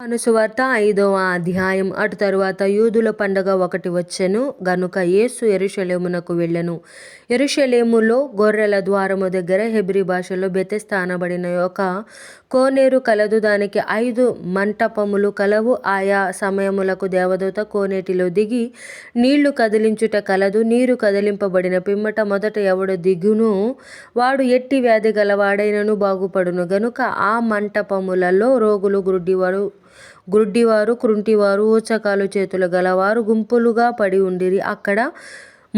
యోహాను సువార్త 5వ అధ్యాయం. అటు తరువాత యూదుల పండగ ఒకటి వచ్చెను గనుక యేసు యెరూషలేమునకు వెళ్ళెను. యెరూషలేములో గొర్రెల ద్వారము దగ్గర హెబ్రీ భాషలో బెతెస్దా అనబడిన ఒక కోనేరు కలదు. దానికి 5 మంటపములు కలవు. ఆయా సమయములకు దేవదూత కోనేటిలో దిగి నీళ్లు కదిలించుట కలదు. నీరు కదిలింపబడిన పిమ్మట మొదట ఎవడు దిగునో వాడు ఎట్టి వ్యాధి గలవాడైనను బాగుపడును గనుక ఆ మంటపములలో రోగులు, గ్రుడ్డివారు, కృంటివారు, ఊచకాలు చేతులు గలవారు గుంపులుగా పడి ఉండిరి. అక్కడ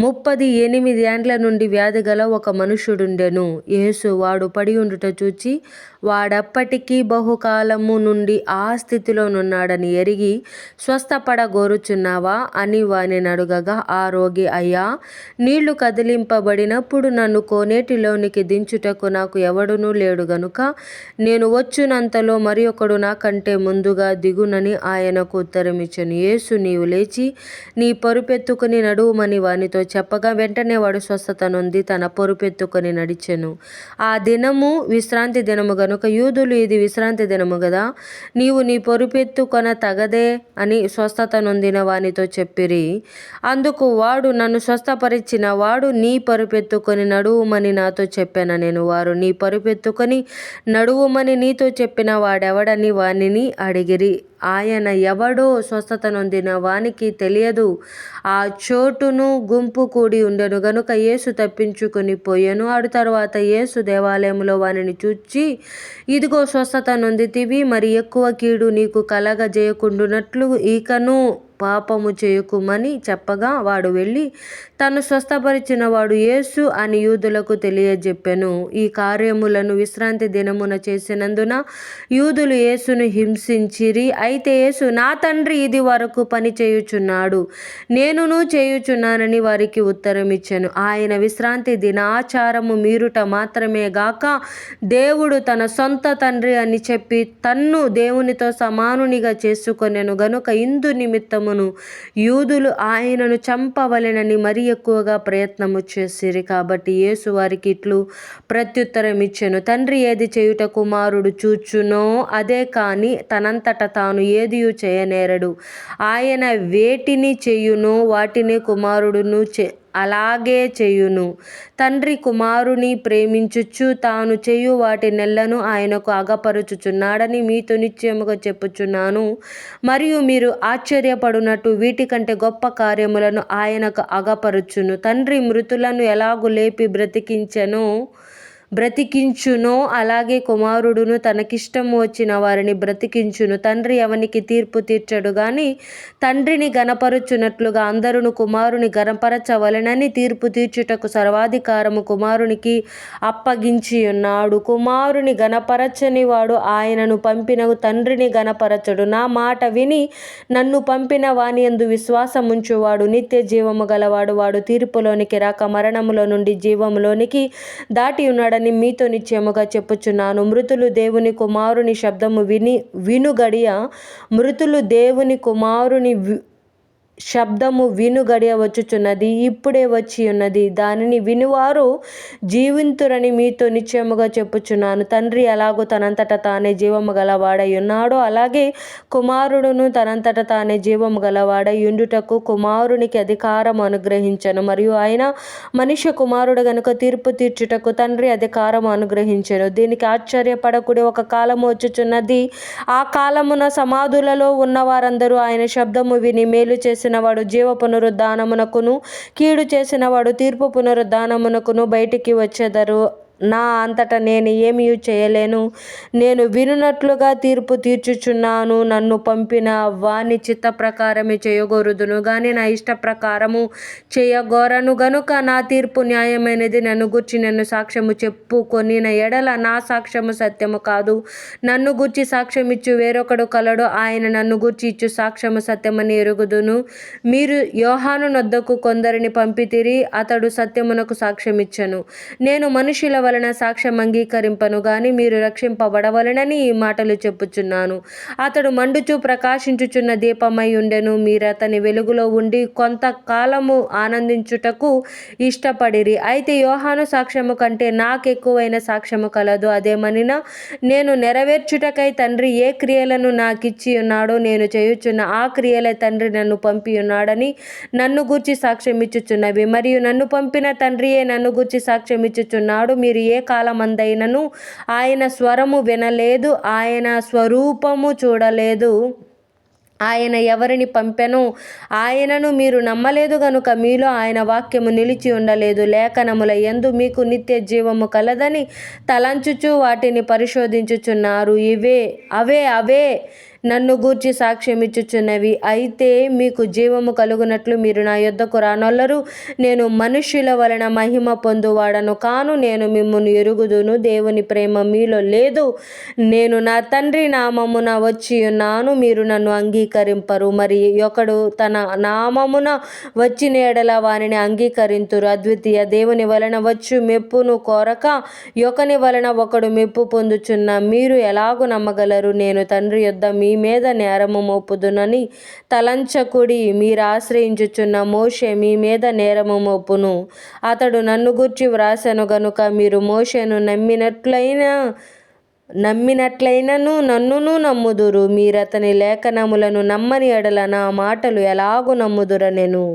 38 ఏండ్ల నుండి వ్యాధి గల ఒక మనుష్యుడుండెను. యేసు వాడు పడి ఉండుట చూచి వాడప్పటికీ బహుకాలము నుండి ఆ స్థితిలోనున్నాడని ఎరిగి, స్వస్థపడగోరుచున్నావా అని వానిని అడుగగా, ఆ రోగి, అయ్యా, నీళ్లు కదిలింపబడినప్పుడు నన్ను కోనేటిలోనికి దించుటకు నాకు ఎవడునూ లేడు గనుక నేను వచ్చునంతలో మరి ఒకడు నాకంటే ముందుగా దిగునని ఆయనకు ఉత్తరమిచ్చెను. యేసు, నీవు లేచి నీ పరుపెత్తుకుని నడువుమని వానితో చెప్పగా వెంటనే వాడు స్వస్థత నొంది తన పరుపెత్తుకొని నడిచెను. ఆ దినము విశ్రాంతి దినము గనుక యూదులు, ఇది విశ్రాంతి దినము గదా, నీవు నీ పరుపెత్తుకొన తగదే అని స్వస్థత నొందిన వానితో చెప్పిరి. అందుకు వాడు, నన్ను స్వస్థపరిచిన వాడు నీ పరుపెత్తుకొని నడువుమని నాతో చెప్పెననెను. వారు, నీ పరుపెత్తుకొని నడువుమని నీతో చెప్పిన వాడెవడని వానిని అడిగిరి. ఆయన ఎవడో స్వస్థత నొందిన వానికి తెలియదు. ఆ చోటును గుంపు కూడి ఉండెను గనుక యేసు తప్పించుకొని పోయెను. అటు తరువాత యేసు దేవాలయములో వానిని చూచి, ఇదిగో స్వస్థత నొందితివి, మరి ఎక్కువ కీడు నీకు కలగజేయకుండునట్లు ఇకను పాపము చేయకుమని చెప్పగా వాడు వెళ్ళి తను స్వస్థపరిచిన వాడు యేసు అని యూదులకు తెలియజెప్పెను. ఈ కార్యములను విశ్రాంతి దినమున చేసినందున యూదులు యేసును హింసించిరి. అయితే యేసు, నా తండ్రి ఇది వరకు పని చేయుచున్నాడు, నేనును చేయుచున్నానని వారికి ఉత్తరమిచ్చెను. ఆయన విశ్రాంతి దినాచారము మీరుట మాత్రమే గాక దేవుడు తన సొంత తండ్రి అని చెప్పి తన్ను దేవునితో సమానునిగా చేసుకొనెను గనుక ఇందు నిమిత్తమును యూదులు ఆయనను చంపవలెనని మరి ఎక్కువగా ప్రయత్నము చేసిరి. కాబట్టి యేసు వారికి ఇట్లు ప్రత్యుత్తరమిచ్చెను, తండ్రి ఏది చేయుట కుమారుడు చూచునో అదే కాని తనంతట తాను ఏదియు చేయనేరడు. ఆయన వేటిని చేయునో వాటిని కుమారుడును అలాగే చేయును. తండ్రి కుమారుని ప్రేమించుచు తాను చేయు వాటినెల్లను ఆయనకు అగపరుచుచున్నాడని మీతో నిశ్చయముగా చెప్పుచున్నాను. మరియు మీరు ఆశ్చర్యపడునట్టు వీటికంటే గొప్ప కార్యములను ఆయనకు అగపరుచును. తండ్రి మృతులను ఎలాగు లేపి బ్రతికించునో అలాగే కుమారుడును తనకిష్టము వచ్చిన వారిని బ్రతికించును. తండ్రి ఎవనికి తీర్పు తీర్చడు గాని తండ్రిని గణపరచునట్లుగా అందరును కుమారుని గణపరచవలెనని తీర్పు తీర్చుటకు సర్వాధికారము కుమారునికి అప్పగించి ఉన్నాడు. కుమారుని గణపరచని వాడు ఆయనను పంపిన తండ్రిని గణపరచడు. నా మాట విని నన్ను పంపిన వాని యందు విశ్వాసముంచువాడు నిత్య జీవము గలవాడు. వాడు తీర్పులోనికి రాక మరణములో నుండి జీవములోనికి దాటి ఉన్నాడని మీతో నిశ్చయముగా చెప్పుచున్నాను. మృతులు దేవుని కుమారుని శబ్దము విను గడియ వచ్చుచున్నది, ఇప్పుడే వచ్చి ఉన్నది. దానిని వినువారు జీవింతురని మీతో నిశ్చయముగా చెప్పుచున్నాను. తండ్రి ఎలాగో తనంతట తానే జీవము గలవాడై ఉన్నాడో అలాగే కుమారుడును తనంతట తానే జీవము గలవాడై ఉండుటకు కుమారునికి అధికారం అనుగ్రహించెను. మరియు ఆయన మనుష్య కుమారుడు గనుక తీర్పు తీర్చుటకు తండ్రి అధికారం అనుగ్రహించెను. దీనికి ఆశ్చర్యపడకుడి, ఒక కాలము వచ్చుచున్నది, ఆ కాలమున సమాధులలో ఉన్న వారందరూ ఆయన శబ్దము విని మేలు చేసిన వాడు జీవ పునరుద్ధానమునకును కీడు చేసిన వాడు తీర్పు పునరుద్ధానమునకును బయటికి వచ్చెదరు. నా అంతటా నేను ఏమీ చేయలేను, నేను వినున్నట్లుగా తీర్పు తీర్చుచున్నాను. నన్ను పంపిన వాని చిత్త ప్రకారమే చేయగోరుదును గాని నా ఇష్ట ప్రకారము చేయగోరను గనుక నా తీర్పు న్యాయమైనది. నన్ను గూర్చి నేను సాక్ష్యము చెప్పుకొనిన ఎడల నా సాక్ష్యము సత్యము కాదు. నన్ను గూర్చి సాక్ష్యమిచ్చు వేరొకడు కలడు, ఆయన నన్ను గూర్చి ఇచ్చు సాక్ష్యము సత్యమని ఎరుగుదును. మీరు యోహాను నొద్దకు కొందరిని పంపితిరి, అతడు సత్యమునకు సాక్ష్యమిచ్చెను. నేను మనుషుల వలన సాక్ష్యం అంగీకరింపను గాని మీరు రక్షింపబడవలెనని ఈ మాటలు చెప్పుచున్నాను. అతడు మండుచు ప్రకాశించుచున్న దీపమై ఉండెను. మీరు అతని వెలుగులో ఉండి కొంతకాలము ఆనందించుటకు ఇష్టపడిరి. అయితే యోహాను సాక్ష్యము కంటే నాకెక్కువైన సాక్ష్యము కలదు. అదేమనినా, నేను నెరవేర్చుటకై తండ్రి ఏ క్రియలను నాకిచ్చి ఉన్నాడో నేను చేయుచున్న ఆ క్రియలే తండ్రి నన్ను పంపి ఉన్నాడని నన్ను గూర్చి సాక్ష్యం ఇచ్చుచున్నవి. మరియు నన్ను పంపిన తండ్రియే నన్ను గూర్చి సాక్ష్యం ఇచ్చుచున్నాడు. మీరు ఏ కాలమందైనను ఆయన స్వరము వినలేదు, ఆయన స్వరూపము చూడలేదు. ఆయన ఎవరిని పంపెనో ఆయనను మీరు నమ్మలేదు గనుక మీలో ఆయన వాక్యము నిలిచి ఉండలేదు. లేఖనముల యందు మీకు నిత్య జీవము కలదని తలంచుచు వాటిని పరిశోధించుచున్నారు. అవే నన్ను గూర్చి సాక్ష్యమిచ్చుచున్నవి. అయితే మీకు జీవము కలుగునట్లు మీరు నా యొద్దకు రానొల్లరు. నేను మనుష్యుల వలన మహిమ పొందువాడను కాను. నేను మిమ్మును ఎరుగుదును. దేవుని ప్రేమ మీలో లేదు. నేను నా తండ్రి నామమున వచ్చి ఉన్నాను, మీరు నన్ను అంగీకరింపరు. మరి ఒకడు తన నామమున వచ్చిన ఎడల వానిని అంగీకరింతురు. అద్వితీయ దేవుని వలన వచ్చు మెప్పును కోరక ఒకని వలన ఒకడు మెప్పు పొందుచున్న మీరు ఎలాగు నమ్మగలరు? నేను తండ్రి యొద్ద మీ మీద నేరము మోపుదునని తలంచకుడి. మీరు ఆశ్రయించుచున్న మోషే మీ మీద నేరము మోపును. అతడు నన్ను గూర్చి వ్రాసెను గనుక మీరు మోషేను నమ్మినట్లయినను నన్నును నమ్ముదురు. మీరతని లేఖనములను నమ్మని ఎడల నా మాటలు ఎలాగు నమ్ముదురనెను.